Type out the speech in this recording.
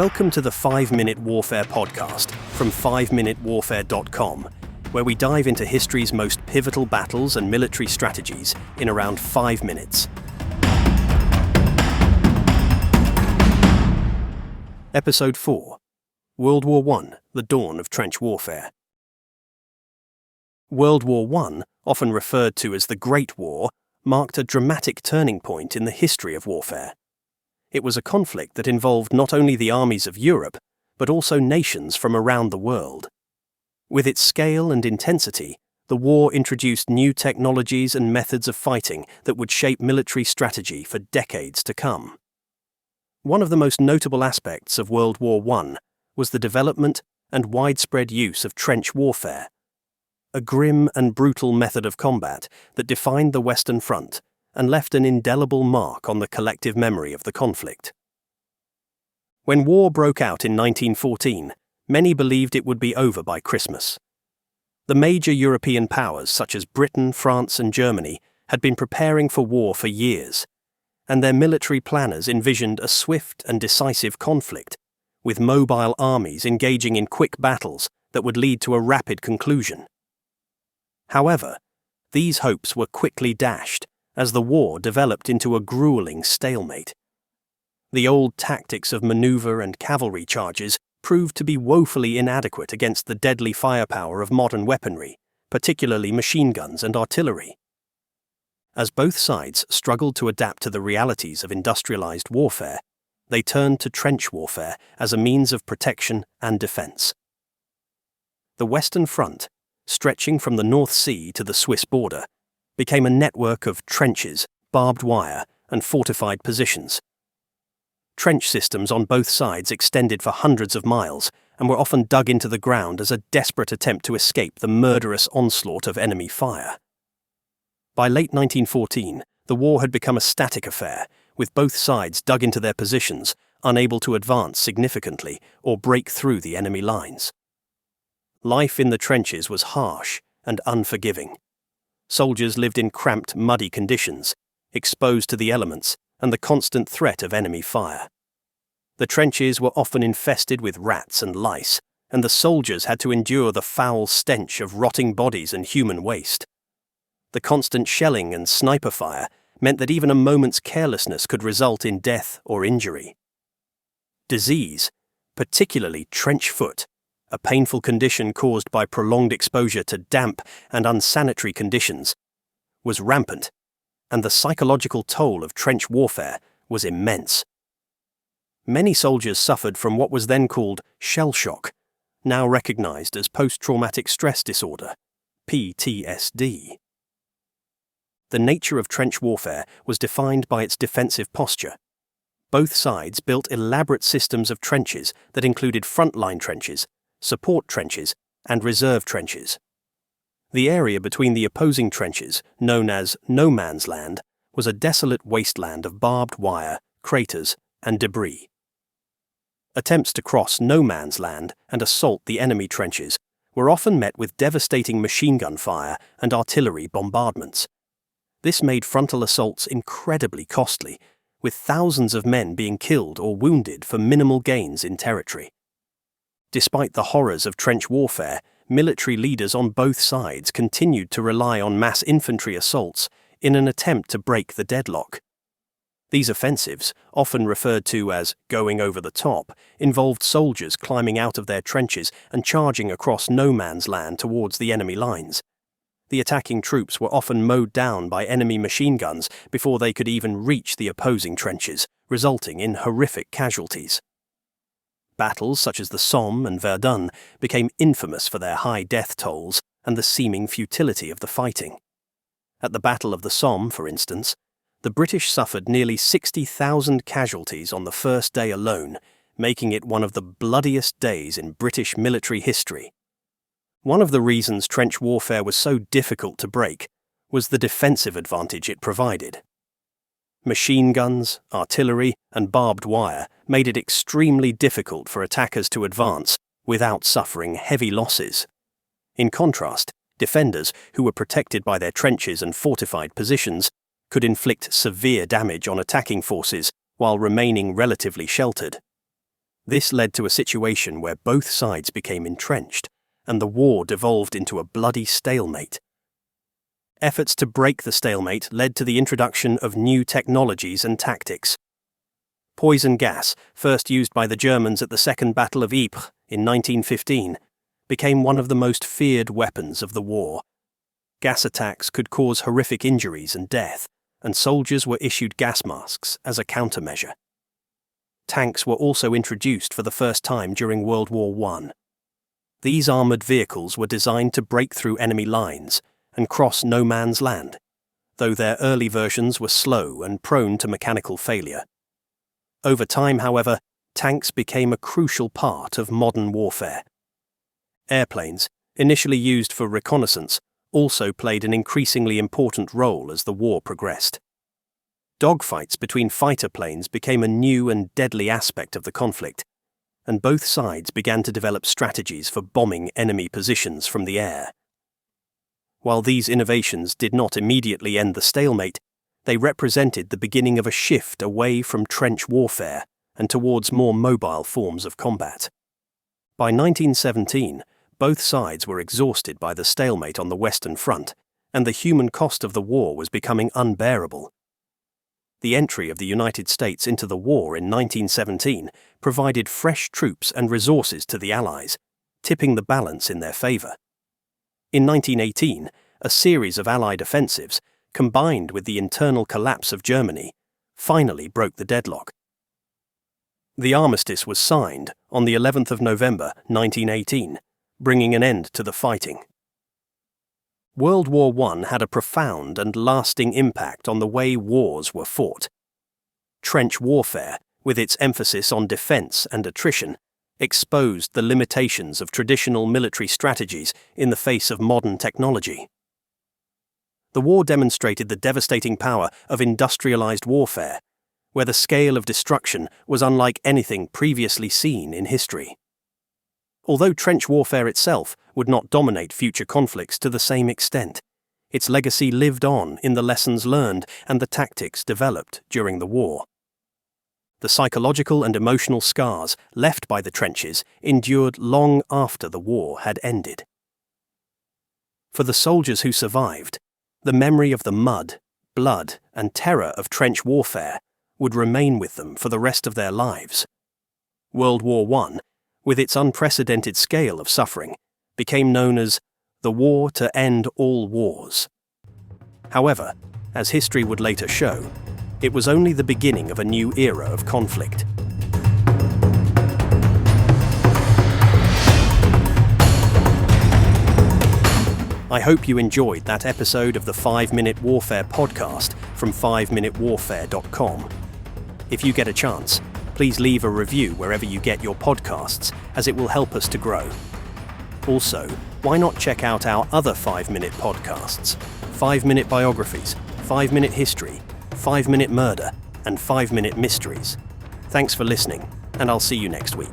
Welcome to the 5-Minute Warfare podcast from 5minutewarfare.com, where we dive into history's most pivotal battles and military strategies in around 5 minutes. Episode 4. World War I, the dawn of trench warfare. World War I, often referred to as the Great War, marked a dramatic turning point in the history of warfare. It was a conflict that involved not only the armies of Europe, but also nations from around the world. With its scale and intensity, the war introduced new technologies and methods of fighting that would shape military strategy for decades to come. One of the most notable aspects of World War I was the development and widespread use of trench warfare, a grim and brutal method of combat that defined the Western Front and left an indelible mark on the collective memory of the conflict. When war broke out in 1914, many believed it would be over by Christmas. The major European powers such as Britain, France, and Germany had been preparing for war for years, and their military planners envisioned a swift and decisive conflict, with mobile armies engaging in quick battles that would lead to a rapid conclusion. However, these hopes were quickly dashed as the war developed into a gruelling stalemate. The old tactics of maneuver and cavalry charges proved to be woefully inadequate against the deadly firepower of modern weaponry, particularly machine guns and artillery. As both sides struggled to adapt to the realities of industrialized warfare, they turned to trench warfare as a means of protection and defense. The Western Front, stretching from the North Sea to the Swiss border, became a network of trenches, barbed wire, and fortified positions. Trench systems on both sides extended for hundreds of miles and were often dug into the ground as a desperate attempt to escape the murderous onslaught of enemy fire. By late 1914, the war had become a static affair, with both sides dug into their positions, unable to advance significantly or break through the enemy lines. Life in the trenches was harsh and unforgiving. Soldiers lived in cramped, muddy conditions, exposed to the elements and the constant threat of enemy fire. The trenches were often infested with rats and lice, and the soldiers had to endure the foul stench of rotting bodies and human waste. The constant shelling and sniper fire meant that even a moment's carelessness could result in death or injury. Disease, particularly trench foot, a painful condition caused by prolonged exposure to damp and unsanitary conditions, was rampant, and the psychological toll of trench warfare was immense. Many soldiers suffered from what was then called shell shock, now recognized as post-traumatic stress disorder, PTSD. The nature of trench warfare was defined by its defensive posture. Both sides built elaborate systems of trenches that included frontline trenches, support trenches, and reserve trenches. The area between the opposing trenches, known as no man's land, was a desolate wasteland of barbed wire, craters, and debris. Attempts to cross no man's land and assault the enemy trenches were often met with devastating machine gun fire and artillery bombardments. This made frontal assaults incredibly costly, with thousands of men being killed or wounded for minimal gains in territory. Despite the horrors of trench warfare, military leaders on both sides continued to rely on mass infantry assaults in an attempt to break the deadlock. These offensives, often referred to as going over the top, involved soldiers climbing out of their trenches and charging across no man's land towards the enemy lines. The attacking troops were often mowed down by enemy machine guns before they could even reach the opposing trenches, resulting in horrific casualties. Battles such as the Somme and Verdun became infamous for their high death tolls and the seeming futility of the fighting. At the Battle of the Somme, for instance, the British suffered nearly 60,000 casualties on the first day alone, making it one of the bloodiest days in British military history. One of the reasons trench warfare was so difficult to break was the defensive advantage it provided. Machine guns, artillery, and barbed wire made it extremely difficult for attackers to advance without suffering heavy losses. In contrast, defenders, who were protected by their trenches and fortified positions, could inflict severe damage on attacking forces while remaining relatively sheltered. This led to a situation where both sides became entrenched, and the war devolved into a bloody stalemate. Efforts to break the stalemate led to the introduction of new technologies and tactics. Poison gas, first used by the Germans at the Second Battle of Ypres in 1915, became one of the most feared weapons of the war. Gas attacks could cause horrific injuries and death, and soldiers were issued gas masks as a countermeasure. Tanks were also introduced for the first time during World War I. These armoured vehicles were designed to break through enemy lines and cross no man's land, though their early versions were slow and prone to mechanical failure. Over time, however, tanks became a crucial part of modern warfare. Airplanes, initially used for reconnaissance, also played an increasingly important role as the war progressed. Dogfights between fighter planes became a new and deadly aspect of the conflict, and both sides began to develop strategies for bombing enemy positions from the air. While these innovations did not immediately end the stalemate, they represented the beginning of a shift away from trench warfare and towards more mobile forms of combat. By 1917, both sides were exhausted by the stalemate on the Western Front, and the human cost of the war was becoming unbearable. The entry of the United States into the war in 1917 provided fresh troops and resources to the Allies, tipping the balance in their favour. In 1918, a series of Allied offensives, combined with the internal collapse of Germany, finally broke the deadlock. The armistice was signed on the 11th of November 1918, bringing an end to the fighting. World War I had a profound and lasting impact on the way wars were fought. Trench warfare, with its emphasis on defence and attrition, exposed the limitations of traditional military strategies in the face of modern technology. The war demonstrated the devastating power of industrialized warfare, where the scale of destruction was unlike anything previously seen in history. Although trench warfare itself would not dominate future conflicts to the same extent, its legacy lived on in the lessons learned and the tactics developed during the war. The psychological and emotional scars left by the trenches endured long after the war had ended. For the soldiers who survived, the memory of the mud, blood, and terror of trench warfare would remain with them for the rest of their lives. World War I, with its unprecedented scale of suffering, became known as the war to end all wars. However, as history would later show, it was only the beginning of a new era of conflict. I hope you enjoyed that episode of the 5-Minute Warfare podcast from 5minutewarfare.com. If you get a chance, please leave a review wherever you get your podcasts, as it will help us to grow. Also, why not check out our other 5-minute podcasts, 5-minute biographies, 5-minute history, 5-minute murder, and 5-minute mysteries. Thanks for listening, and I'll see you next week.